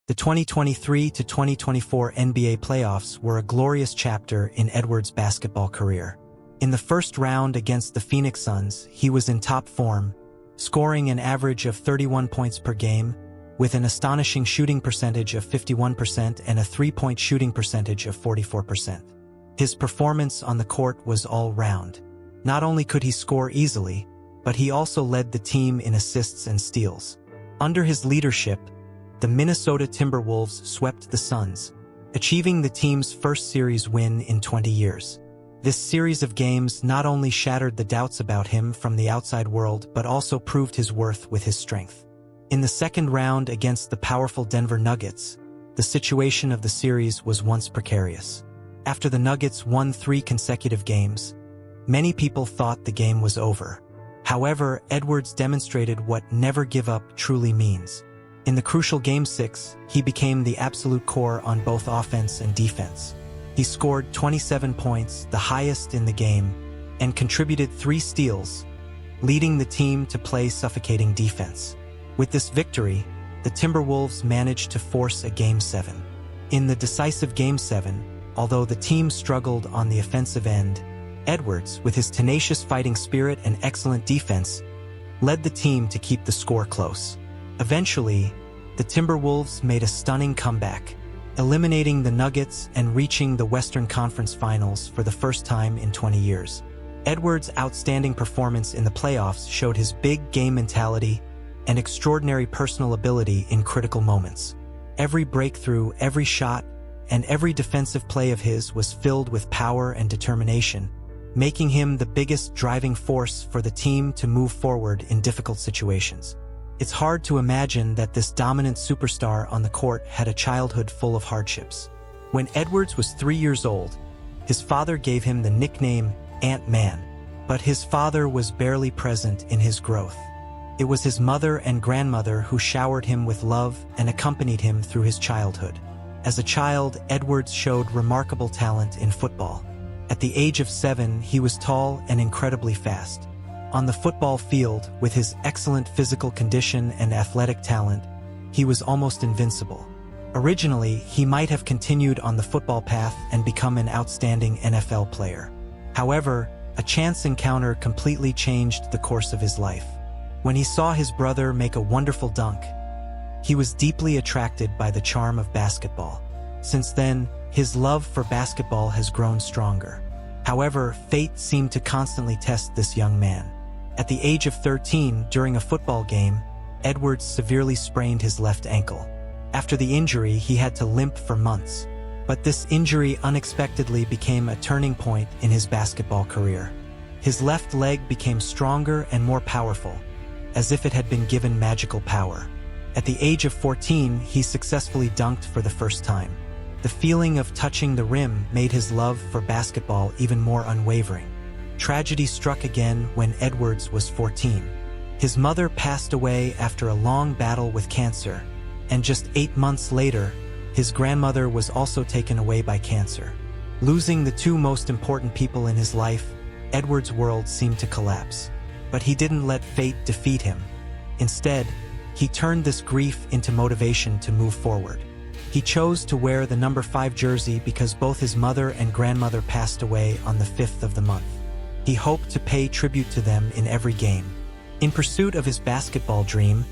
The 2023 to 2024 NBA playoffs were a glorious chapter in Edwards' basketball career. In the first round against the Phoenix Suns, he was in top form, scoring an average of 31 points per game, with an astonishing shooting percentage of 51% and a three-point shooting percentage of 44%. His performance on the court was all-round. Not only could he score easily, but he also led the team in assists and steals. Under his leadership, the Minnesota Timberwolves swept the Suns, achieving the team's first series win in 20 years. This series of games not only shattered the doubts about him from the outside world but also proved his worth with his strength. In the second round against the powerful Denver Nuggets, the situation of the series was once precarious. After the Nuggets won 3 consecutive games, many people thought the game was over. However, Edwards demonstrated what never give up truly means. In the crucial Game 6, he became the absolute core on both offense and defense. He scored 27 points, the highest in the game, and contributed 3 steals, leading the team to play suffocating defense. With this victory, the Timberwolves managed to force a Game 7. In the decisive Game 7, although the team struggled on the offensive end, Edwards, with his tenacious fighting spirit and excellent defense, led the team to keep the score close. Eventually, the Timberwolves made a stunning comeback, eliminating the Nuggets and reaching the Western Conference Finals for the first time in 20 years. Edwards' outstanding performance in the playoffs showed his big game mentality and extraordinary personal ability in critical moments. Every breakthrough, every shot, and every defensive play of his was filled with power and determination, making him the biggest driving force for the team to move forward in difficult situations. It's hard to imagine that this dominant superstar on the court had a childhood full of hardships. When Edwards was 3 years old, his father gave him the nickname Ant-Man, but his father was barely present in his growth. It was his mother and grandmother who showered him with love and accompanied him through his childhood. As a child, Edwards showed remarkable talent in football. At the age of 7, he was tall and incredibly fast. On the football field, with his excellent physical condition and athletic talent, he was almost invincible. Originally, he might have continued on the football path and become an outstanding NFL player. However, a chance encounter completely changed the course of his life. When he saw his brother make a wonderful dunk, he was deeply attracted by the charm of basketball. Since then, his love for basketball has grown stronger. However, fate seemed to constantly test this young man. At the age of 13, during a football game, Edwards severely sprained his left ankle. After the injury, he had to limp for months. But this injury unexpectedly became a turning point in his basketball career. His left leg became stronger and more powerful, as if it had been given magical power. At the age of 14, he successfully dunked for the first time. The feeling of touching the rim made his love for basketball even more unwavering. Tragedy struck again when Edwards was 14. His mother passed away after a long battle with cancer, and just 8 months later, his grandmother was also taken away by cancer. Losing the 2 most important people in his life, Edwards' world seemed to collapse. But he didn't let fate defeat him. Instead, he turned this grief into motivation to move forward. He chose to wear the number 5 jersey because both his mother and grandmother passed away on the 5th of the month. He hoped to pay tribute to them in every game. In pursuit of his basketball dream,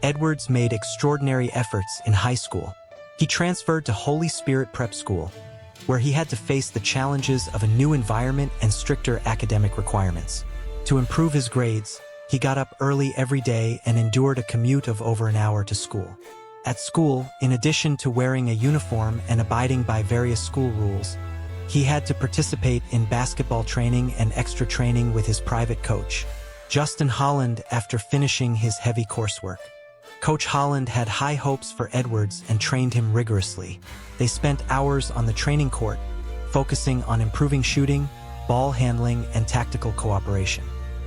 Edwards made extraordinary efforts in high school. He transferred to Holy Spirit Prep School, where he had to face the challenges of a new environment and stricter academic requirements. To improve his grades, he got up early every day and endured a commute of over an hour to school. At school, in addition to wearing a uniform and abiding by various school rules, he had to participate in basketball training and extra training with his private coach, Justin Holland, after finishing his heavy coursework. Coach Holland had high hopes for Edwards and trained him rigorously. They spent hours on the training court, focusing on improving shooting, ball handling, and tactical cooperation.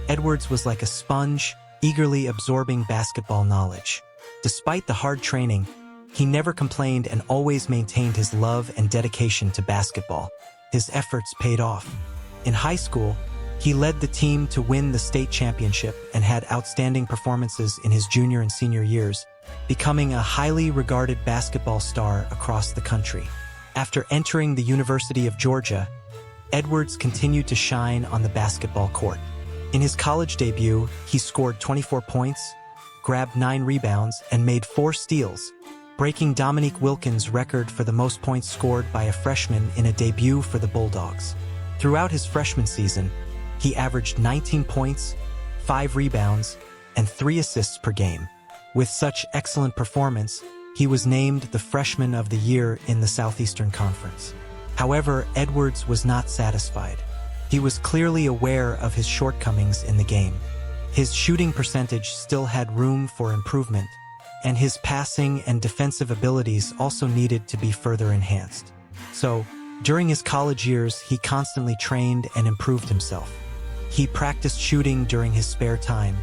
Edwards was like a sponge, eagerly absorbing basketball knowledge. Despite the hard training, he never complained and always maintained his love and dedication to basketball. His efforts paid off. In high school, he led the team to win the state championship and had outstanding performances in his junior and senior years, becoming a highly regarded basketball star across the country. After entering the University of Georgia, Edwards continued to shine on the basketball court. In his college debut, he scored 24 points, grabbed 9 rebounds, and made 4 steals, breaking Dominique Wilkins' record for the most points scored by a freshman in a debut for the Bulldogs. Throughout his freshman season, he averaged 19 points, 5 rebounds, and 3 assists per game. With such excellent performance, he was named the Freshman of the Year in the Southeastern Conference. However, Edwards was not satisfied. He was clearly aware of his shortcomings in the game. His shooting percentage still had room for improvement, and his passing and defensive abilities also needed to be further enhanced. So, during his college years, he constantly trained and improved himself. He practiced shooting during his spare time,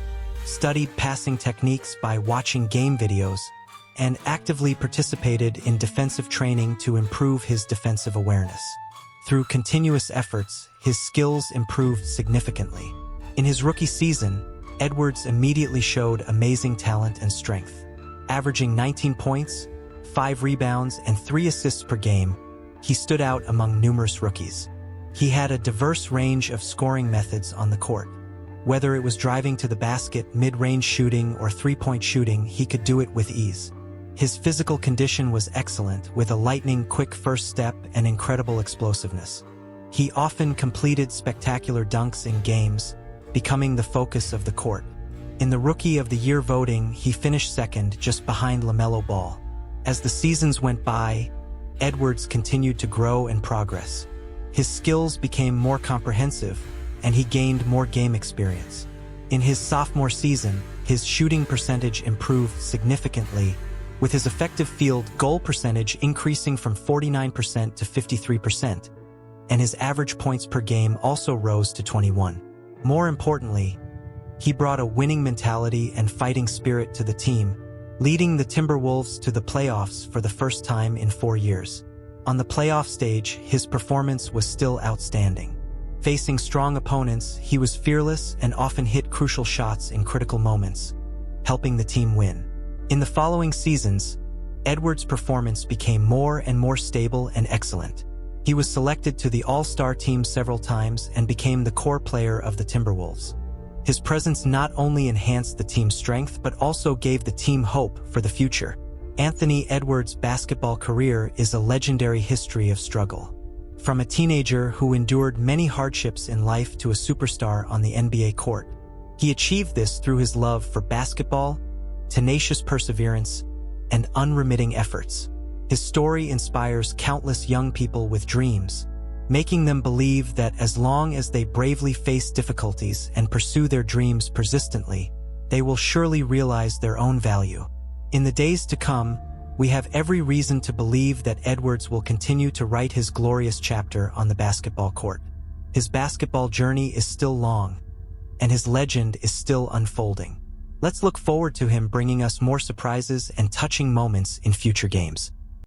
studied passing techniques by watching game videos, and actively participated in defensive training to improve his defensive awareness. Through continuous efforts, his skills improved significantly. In his rookie season, Edwards immediately showed amazing talent and strength. Averaging 19 points, 5 rebounds, and 3 assists per game, he stood out among numerous rookies. He had a diverse range of scoring methods on the court. Whether it was driving to the basket, mid-range shooting, or three-point shooting, he could do it with ease. His physical condition was excellent, with a lightning-quick first step and incredible explosiveness. He often completed spectacular dunks in games, becoming the focus of the court. In the Rookie of the Year voting, he finished second, just behind LaMelo Ball. As the seasons went by, Edwards continued to grow and progress. His skills became more comprehensive, and he gained more game experience. In his sophomore season, his shooting percentage improved significantly, with his effective field goal percentage increasing from 49% to 53%, and his average points per game also rose to 21. More importantly, he brought a winning mentality and fighting spirit to the team, leading the Timberwolves to the playoffs for the first time in 4 years. On the playoff stage, his performance was still outstanding. Facing strong opponents, he was fearless and often hit crucial shots in critical moments, helping the team win. In the following seasons, Edwards' performance became more and more stable and excellent. He was selected to the All-Star team several times and became the core player of the Timberwolves. His presence not only enhanced the team's strength but also gave the team hope for the future. Anthony Edwards' basketball career is a legendary history of struggle. From a teenager who endured many hardships in life to a superstar on the NBA court, he achieved this through his love for basketball, tenacious perseverance, and unremitting efforts. His story inspires countless young people with dreams, making them believe that as long as they bravely face difficulties and pursue their dreams persistently, they will surely realize their own value. In the days to come, we have every reason to believe that Edwards will continue to write his glorious chapter on the basketball court. His basketball journey is still long, and his legend is still unfolding. Let's look forward to him bringing us more surprises and touching moments in future games.